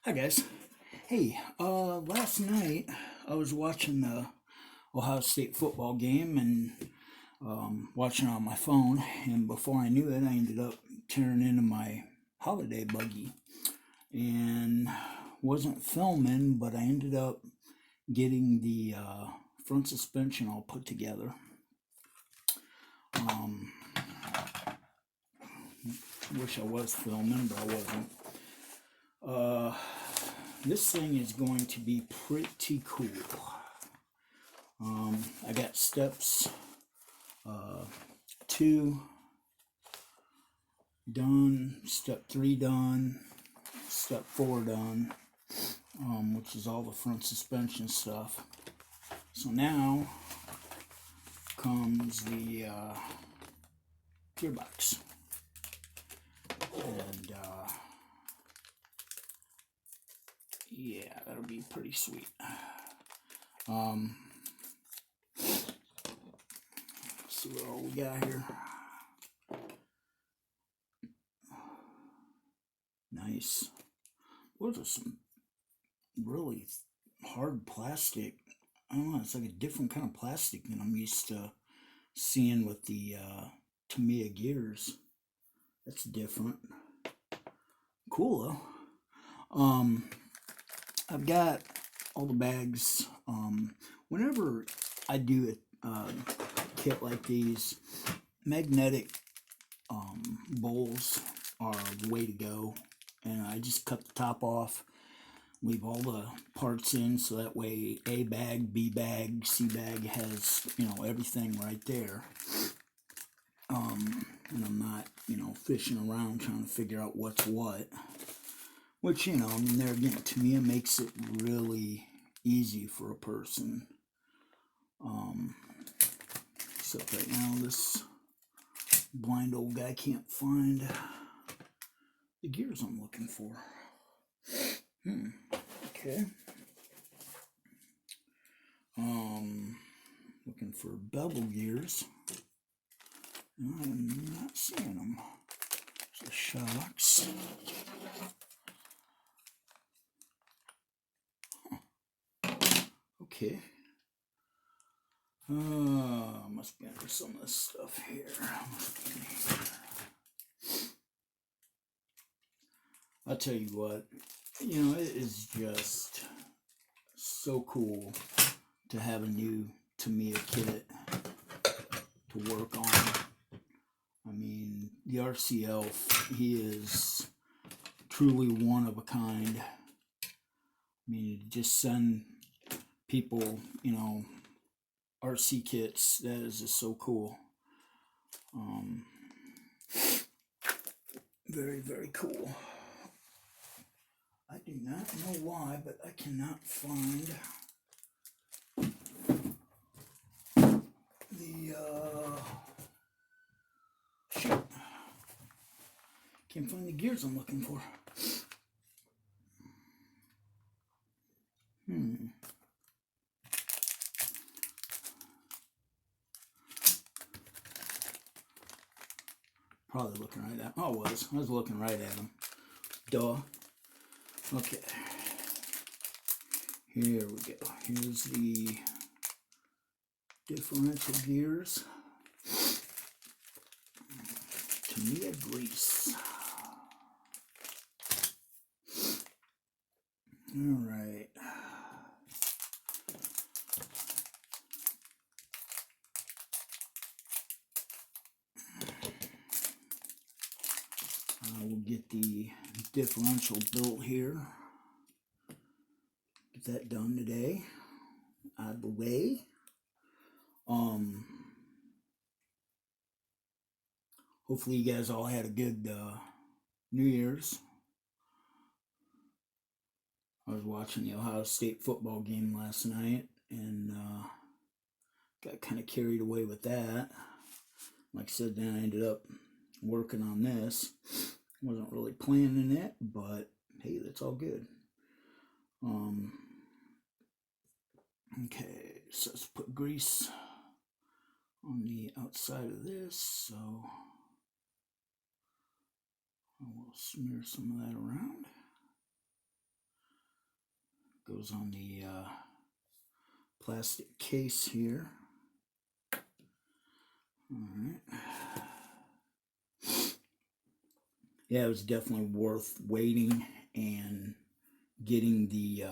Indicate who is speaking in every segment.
Speaker 1: Hi guys. Hey, last night I was watching the Ohio State football game and watching on my phone, and before I knew it, I ended up tearing into my holiday buggy and wasn't filming, but I ended up getting the front suspension all put together. Um, Wish I was filming, but I wasn't. Uh, this thing is going to be pretty cool. I got steps uh, 2 done, step 3 done, step 4 done, which is all the front suspension stuff. So now comes the gearbox. And yeah, that'll be pretty sweet. Um, see what all we got here. Nice. Those are some really hard plastic. I don't know, it's like a different kind of plastic than I'm used to seeing with the Tamiya gears. That's different. Cool though. I've got all the bags. Whenever I do a kit like these, magnetic bowls are the way to go. And I just cut the top off, leave all the parts in, so that way A bag, B bag, C bag has, everything right there. And I'm not, fishing around trying to figure out what's what. Which, there again, to me, it makes it really easy for a person. Except right now, this blind old guy can't find the gears I'm looking for. Okay. Looking for bevel gears. I'm not seeing them. The shocks. Okay. Must be under some of this stuff here. I'll tell you what, it is just so cool to have a new Tamiya kit to work on. I mean, the RCL, he is truly one of a kind. I mean, just send people, RC kits, that is just so cool. Very, very cool. I do not know why, but I cannot find the shoot. Can't find the gears I'm looking for. Probably looking right at. Oh, I was looking right at them. Duh. Okay. Here we go. Here's the differential gears. Tamiya grease. All right. We'll get the differential built here. Get that done today. Out of the way. Hopefully you guys all had a good New Year's. I was watching the Ohio State football game last night and got kind of carried away with that. Like I said, then I ended up working on this. Wasn't really planning it, but hey, that's all good. Okay, so let's put grease on the outside of this, so I will smear some of that around. goes on the plastic case here. Alright. Yeah, it was definitely worth waiting and getting the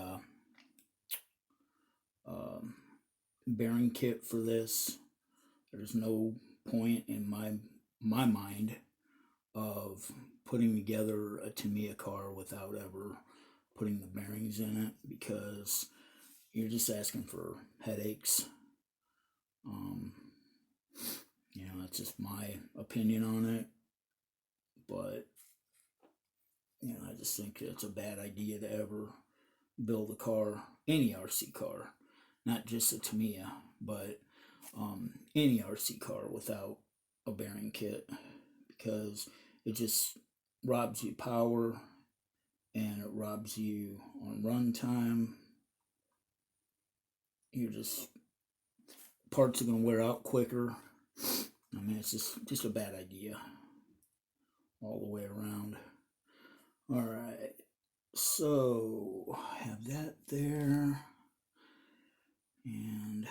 Speaker 1: bearing kit for this. There's no point in my mind of putting together a Tamiya car without ever putting the bearings in it, because you're just asking for headaches. You know, that's just my opinion on it, but you know, I just think it's a bad idea to ever build a car, any RC car, not just a Tamiya, but any RC car without a bearing kit, because it just robs you power and it robs you on run time. You're just, parts are going to wear out quicker. I mean, it's just a bad idea all the way around. All right, so have that there, and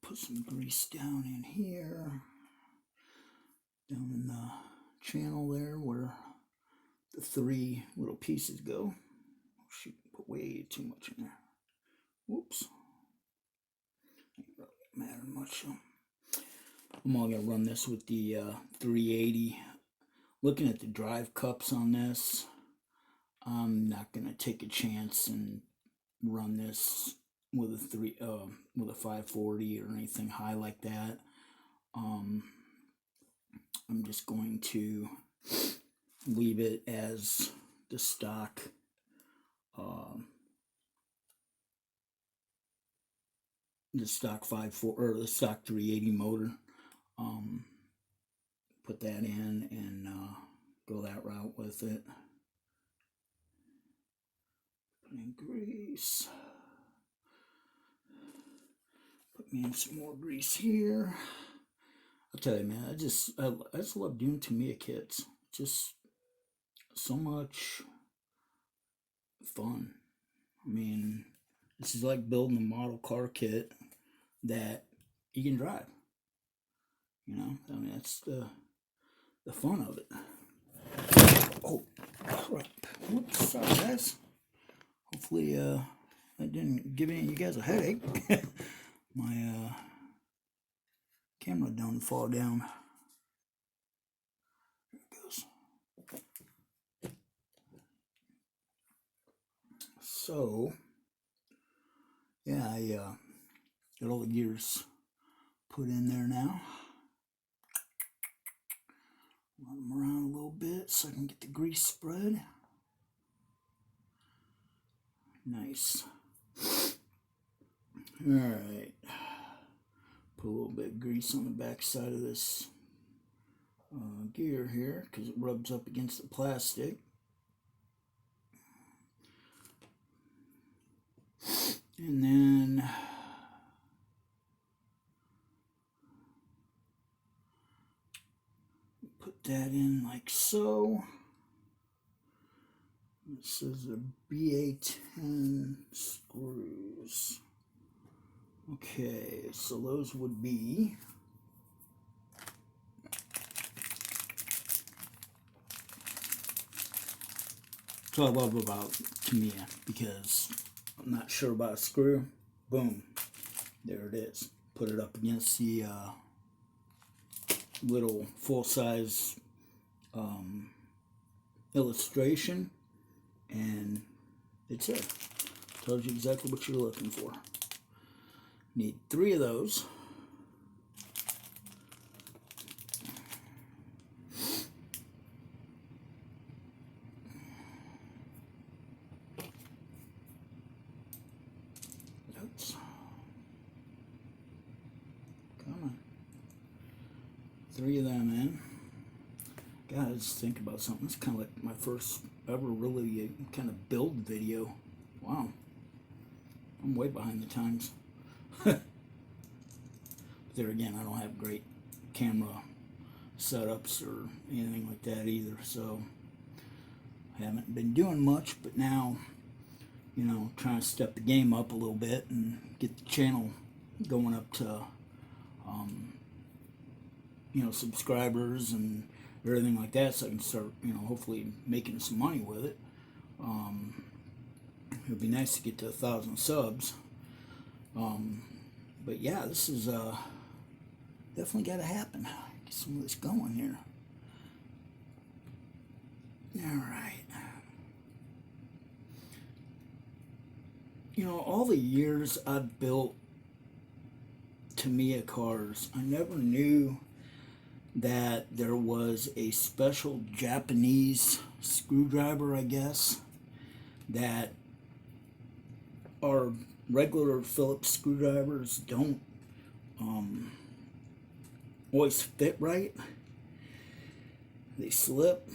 Speaker 1: put some grease down in here, down in the channel there where the 3 little pieces go. Shoot, put way too much in there. Whoops. Ain't really matter much. I'm all gonna run this with the 380. Looking at the drive cups on this, I'm not gonna take a chance and run this with a 540 or anything high like that. I'm just going to leave it as the stock the stock 540 or the stock 380 motor. Put that in and go that route with it. Put in grease. Put me in some more grease here. I'll tell you, man, I just love doing Tamiya kits. Just so much fun. I mean, this is like building a model car kit that you can drive. You know, I mean, that's the fun of it. Oh, crap. Whoops, sorry, guys. Hopefully, that didn't give any of you guys a headache. My camera don't fall down. There it goes. So, yeah, I got all the gears put in there now. Run them around a little bit so I can get the grease spread. Nice. Alright. Put a little bit of grease on the back side of this gear here because it rubs up against the plastic. And then put that in like so. This is a BA10 screws. Okay, so those would be what I love about Tamiya, because I'm not sure about a screw. Boom, there it is. Put it up against the little full-size illustration, and it's it. Tells you exactly what you're looking for. Need 3 of those. Oops. Come on. 3 of them in. God, I just think about something. It's kind of like my first ever really kind of build video. Wow. I'm way behind the times. But there again, I don't have great camera setups or anything like that either, so I haven't been doing much. But now, you know, trying to step the game up a little bit and get the channel going up to, you know, subscribers and everything like that, so I can start, you know, hopefully making some money with it. It would be nice to get to 1,000 subs. But yeah, this is definitely got to happen. Get some of this going here. All right. You know, all the years I've built Tamiya cars, I never knew that there was a special Japanese screwdriver, I guess, that our regular Phillips screwdrivers don't always fit right. They slip.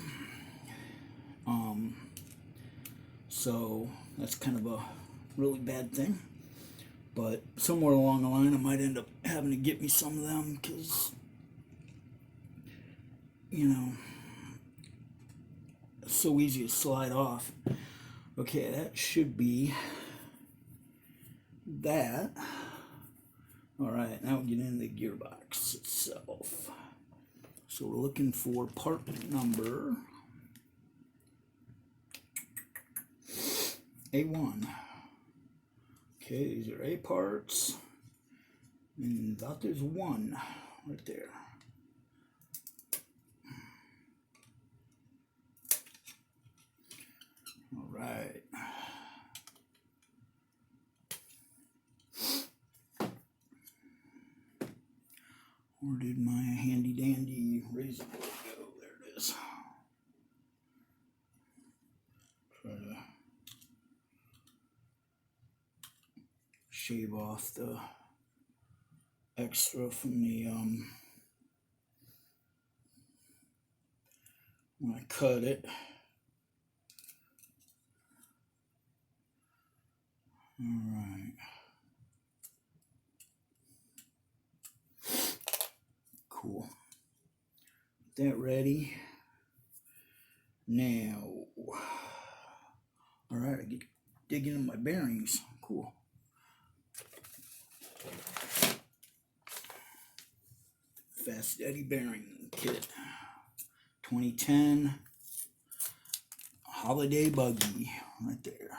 Speaker 1: So that's kind of a really bad thing. But somewhere along the line, I might end up having to get me some of them because, you know, it's so easy to slide off. Okay, that should be that. Alright, now we get into the gearbox itself. So we're looking for part number A1. Okay, these are A parts. And thought there's one right there. Alright. Where did my handy dandy razor blade go? There it is. Try to shave off the extra from the when I cut it. Alright. Cool. Get that ready. Now, alright, I get digging in my bearings. Cool. Fast Steady bearing kit. 2010 Holiday Buggy right there.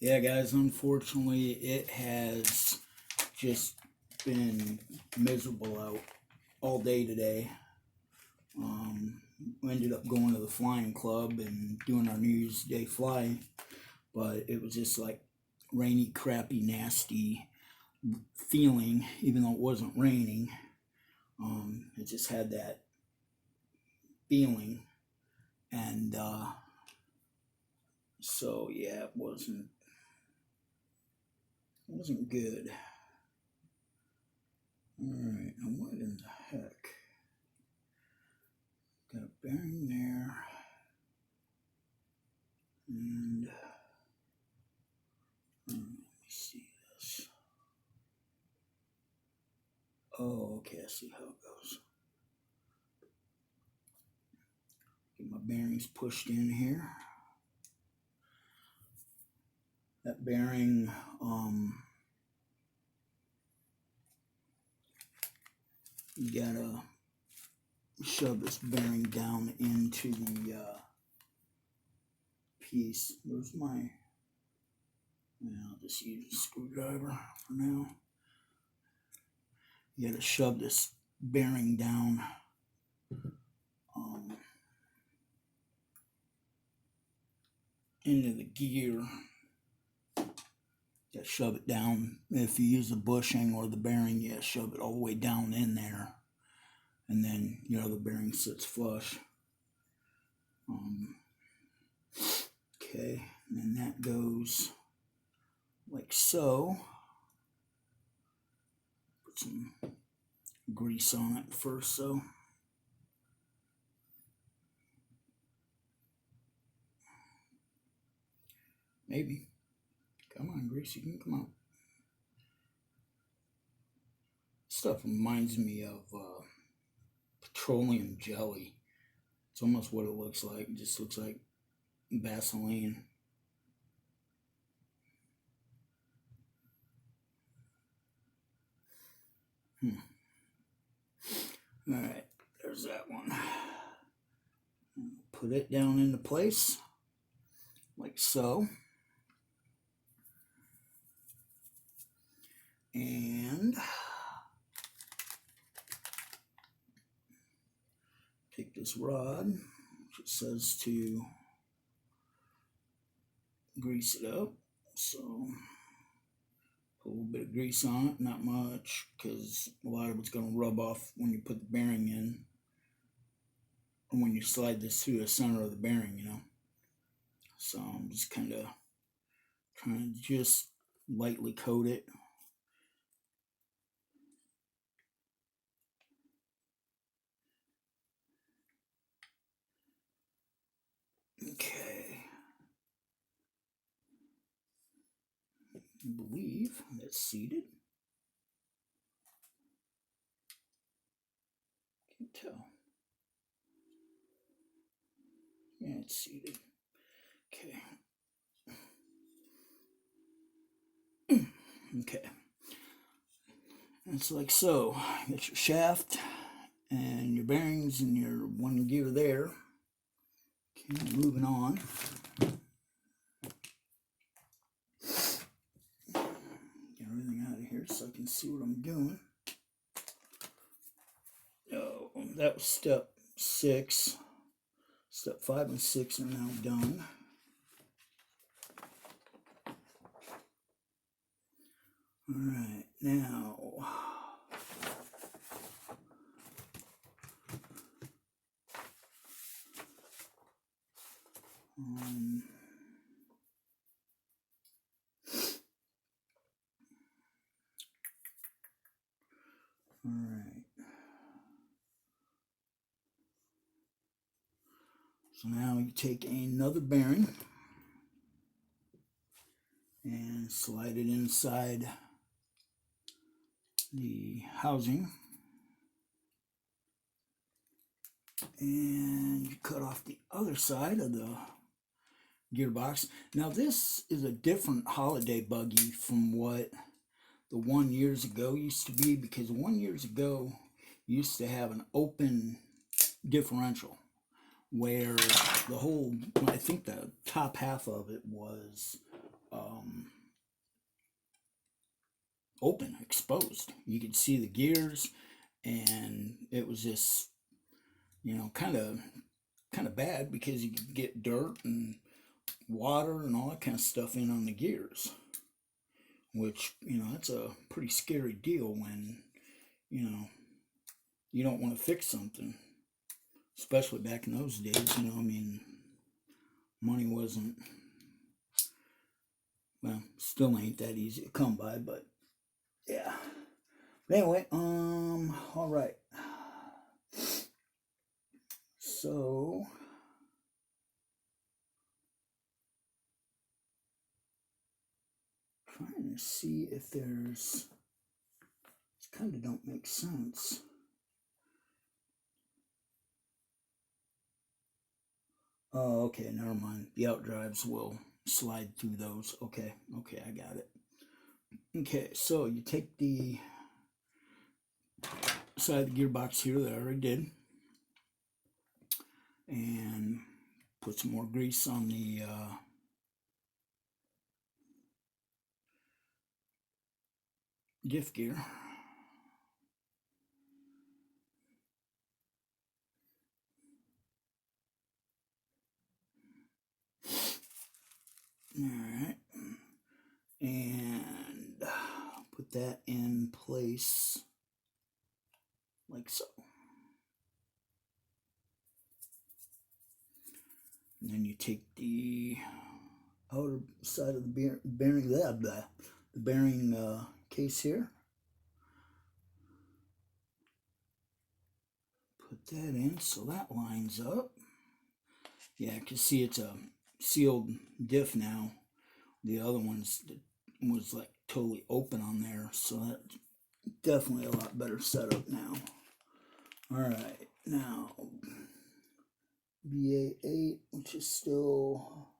Speaker 1: Yeah, guys, unfortunately, it has just been miserable out all day today. We ended up going to the flying club and doing our New Year's Day fly, but it was just like rainy, crappy, nasty feeling, even though it wasn't raining. It just had that feeling, and so yeah, it wasn't good. Alright, now what in the heck? Got a bearing there, and let me see this. Oh, okay, I see how it goes. Get my bearings pushed in here. That bearing, you gotta shove this bearing down into the piece. Where's my, I'll just use a screwdriver for now. You gotta shove this bearing down into the gear. You gotta shove it down. If you use the bushing or the bearing, you gotta shove it all the way down in there, and then you know the bearing sits flush. Okay, and then that goes like so. Put some grease on it first, so. Maybe. Come on, grease, you can come out. Stuff reminds me of petroleum jelly. It's almost what it looks like. It just looks like Vaseline. Alright, there's that one. Put it down into place, like so. And take this rod, which it says to grease it up. So put a little bit of grease on it, not much, because a lot of it's going to rub off when you put the bearing in, or when you slide this through the center of the bearing, you know. So I'm just kind of trying to just lightly coat it. Okay. I believe that's seated. Can't tell. Yeah, it's seated. Okay. Okay. It's like so. You got your shaft and your bearings and your one gear there. Okay, moving on. Get everything out of here so I can see what I'm doing. Oh, that was step 6. Step 5 and 6 are now done. Alright, now alright. So now you take another bearing and slide it inside the housing, and you cut off the other side of the gearbox. Now this is a different holiday buggy from what the one years ago used to be, because 1 years ago used to have an open differential where the whole, I think the top half of it was open, exposed. You could see the gears, and it was just, you know, kind of bad, because you could get dirt and water and all that kind of stuff in on the gears, which, you know, that's a pretty scary deal when, you know, you don't want to fix something, especially back in those days. You know, I mean, money wasn't, well, still ain't that easy to come by, but yeah. But anyway, all right. So trying to see if there's, this kind of don't make sense. Oh, okay, never mind. The outdrives will slide through those. Okay, I got it. Okay, so you take the side of the gearbox here that I already did, and put some more grease on the diff gear. Alright, and put that in place like so. And then you take the outer side of the bearing, the bearing case here. Put that in so that lines up. Yeah, you can see it's a sealed diff now. The other ones was like totally open on there, so that's definitely a lot better setup now. Alright, Now, BA8, which is still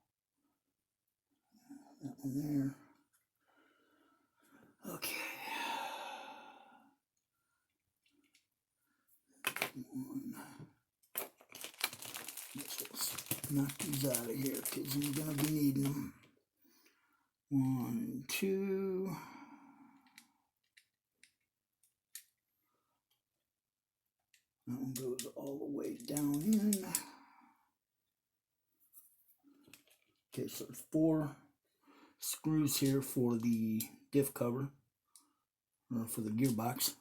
Speaker 1: that one there. Okay. Let's knock these out of here because I'm going to be needing them. 1, 2. That one goes all the way down in. Okay, so there's 4 screws here for the diff cover, or for the gearbox.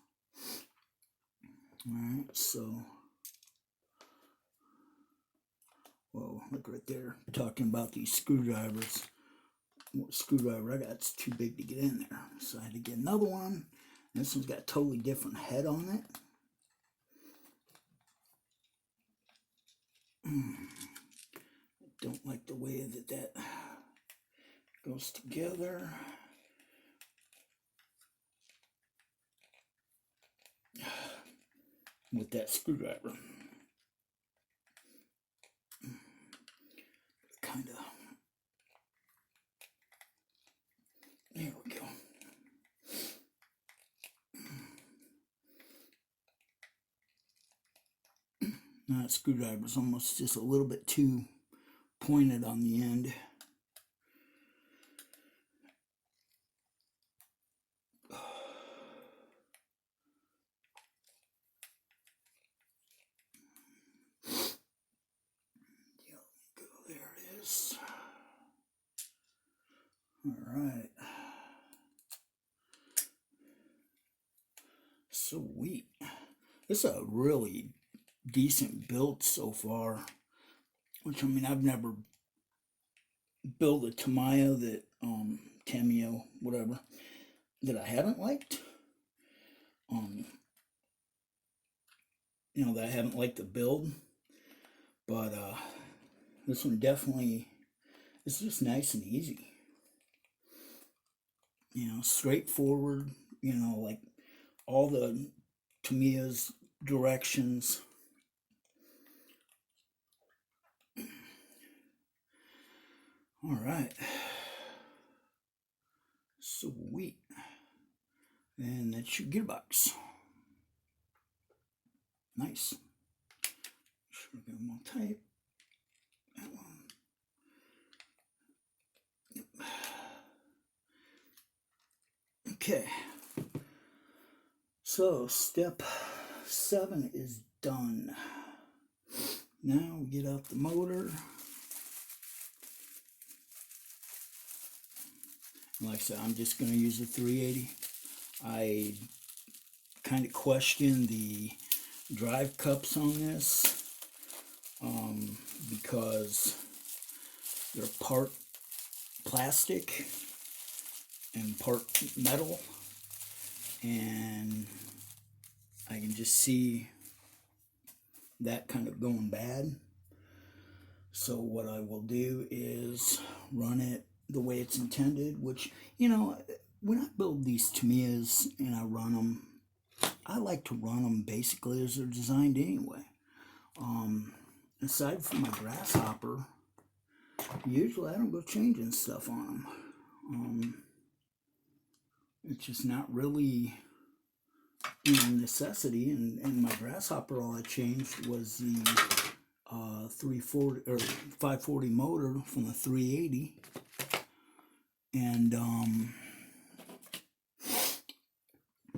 Speaker 1: Alright, so, whoa, look right there. Talking about these screwdrivers. What screwdriver I got is too big to get in there. So I had to get another one. This one's got a totally different head on it. I don't like the way that goes together. With that screwdriver. Kind of. There we go. Now that screwdriver's almost just a little bit too pointed on the end. There it is. All right. Sweet. This is a really decent build so far. Which, I mean, I've never built a Tamiya that, Tamiya, whatever, that I haven't liked. You know, that I haven't liked the build. But, this one definitely, it's just nice and easy. You know, straightforward, you know, like all the Tamiya's directions. All right. Sweet. And that's your gearbox. Nice. Sure, get them all tight. That one. Yep. Okay. So step 7 is done. Now we get out the motor. Like I said, I'm just going to use a 380. I kind of question the drive cups on this because they're part plastic and part metal, and I can just see that kind of going bad. So what I will do is run it the way it's intended, which, you know, when I build these Tamiyas and I run them, I like to run them basically as they're designed anyway. Aside from my grasshopper, usually I don't go changing stuff on them. It's just not really, you know, necessity. And my grasshopper, all I changed was the 340 or 540 motor from the 380, and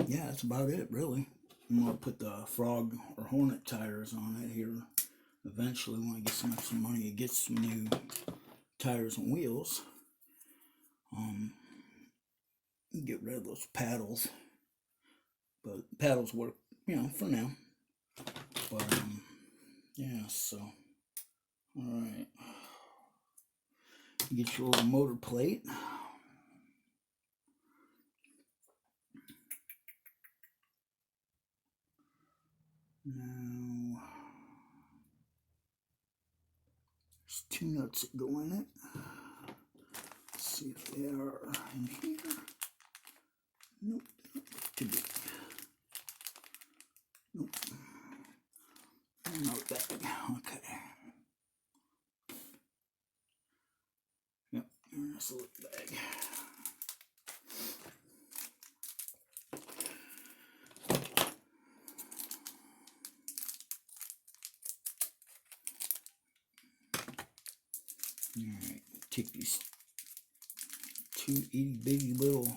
Speaker 1: yeah, that's about it really. I'm gonna put the Frog or Hornet tires on it here eventually when I get some extra money to get some new tires and wheels. Get rid of those paddles, but paddles work, you know, for now. But yeah, so all right, get your little motor plate. Now, there's 2 nuts that go in it. Let's see if they are in here. Nope, too big. Nope. Another bag. Okay. Yep, there's a little bag. Alright, take these two itty bitty little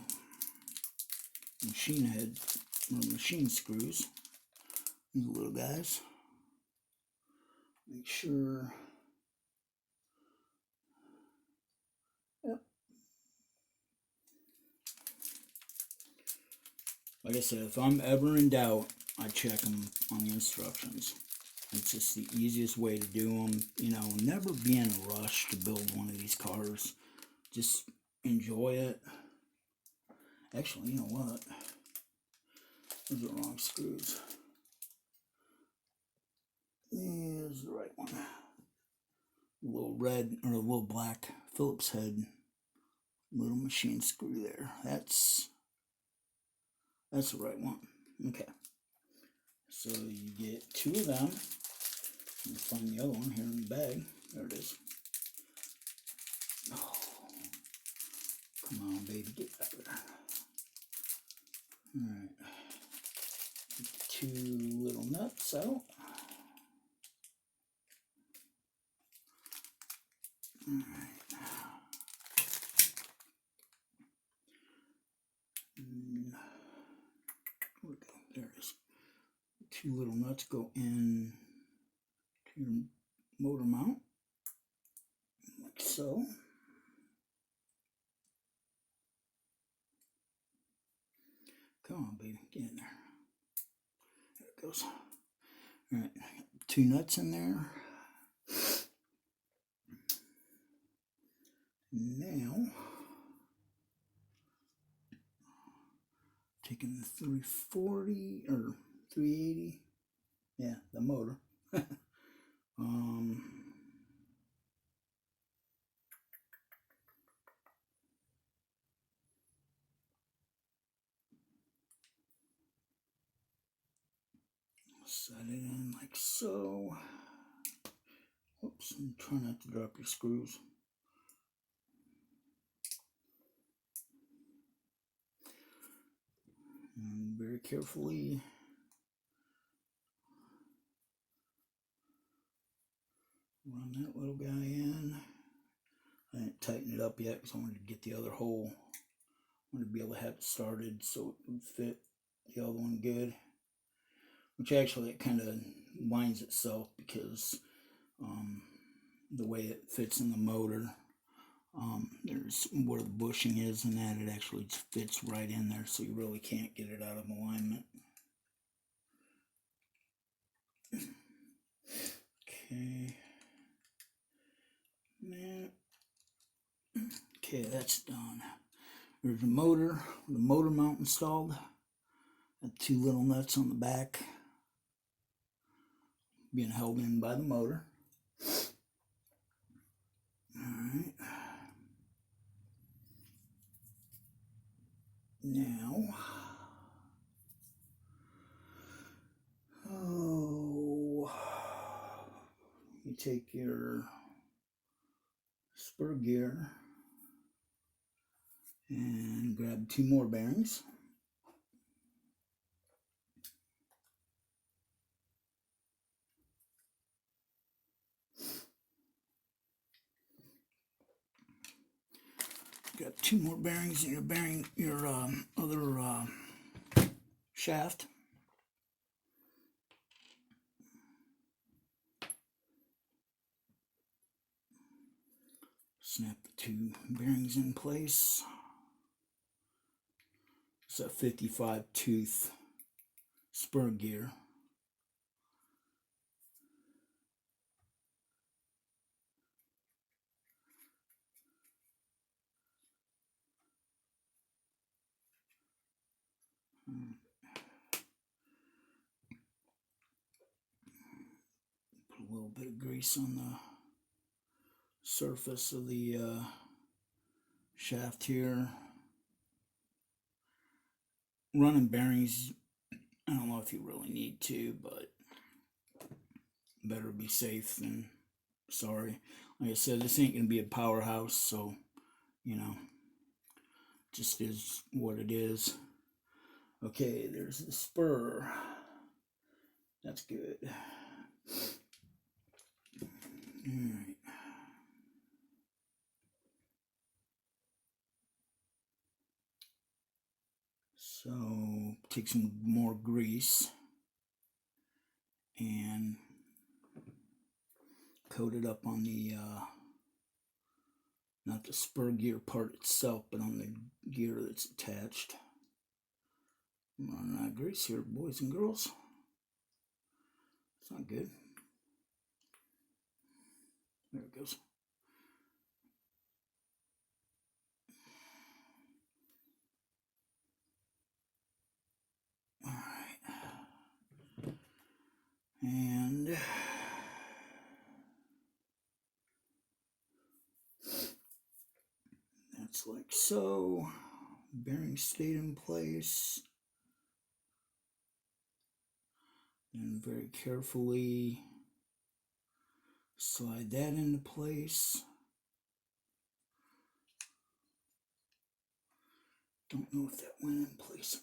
Speaker 1: machine head or machine screws, these little guys. Make sure. Yep. Like I said, if I'm ever in doubt, I check them on the instructions. It's just the easiest way to do them. You know, never be in a rush to build one of these cars. Just enjoy it. Actually, you know what? Those are the wrong screws. Here's the right one. A little red or a little black Phillips head little machine screw there. That's the right one. Okay. So you get two of them. Let me find the other one here in the bag. There it is. Oh, come on, baby, get out of there. Alright. Two little nuts out. Alright. There it is. Two little nuts go in to your motor mount, like so. Come on, baby, get in there. There it goes. Alright, two nuts in there. Now, taking the 340 or 380, yeah, the motor. Set it in like so. Oops, and try not to drop your screws. And very carefully run that little guy in. I didn't tighten it up yet because I wanted to get the other hole. I wanted to be able to have it started so it would fit the other one good. Which actually it kind of winds itself because the way it fits in the motor. There's where the bushing is and that, it actually just fits right in there, so you really can't get it out of alignment. Okay. Okay, that's done. There's the motor mount installed. Got two little nuts on the back being held in by the motor. Alright. Now, you take your spur gear and grab two more bearings. Got two more bearings in your other shaft. Snap the two bearings in place. It's a 55 tooth spur gear. Put a little bit of grease on the surface of the shaft here. Running bearings, I don't know if you really need to, but better be safe than sorry. Like I said, this ain't gonna be a powerhouse, so you know, just is what it is. Okay, there's the spur. That's good. Alright. So take some more grease and coat it up on the not the spur gear part itself, but on the gear that's attached. I'm running out of grease here, boys and girls. It's not good. There it goes. Alright. And that's like so. Bearing stayed in place. And very carefully slide that into place. Don't know if that went in place.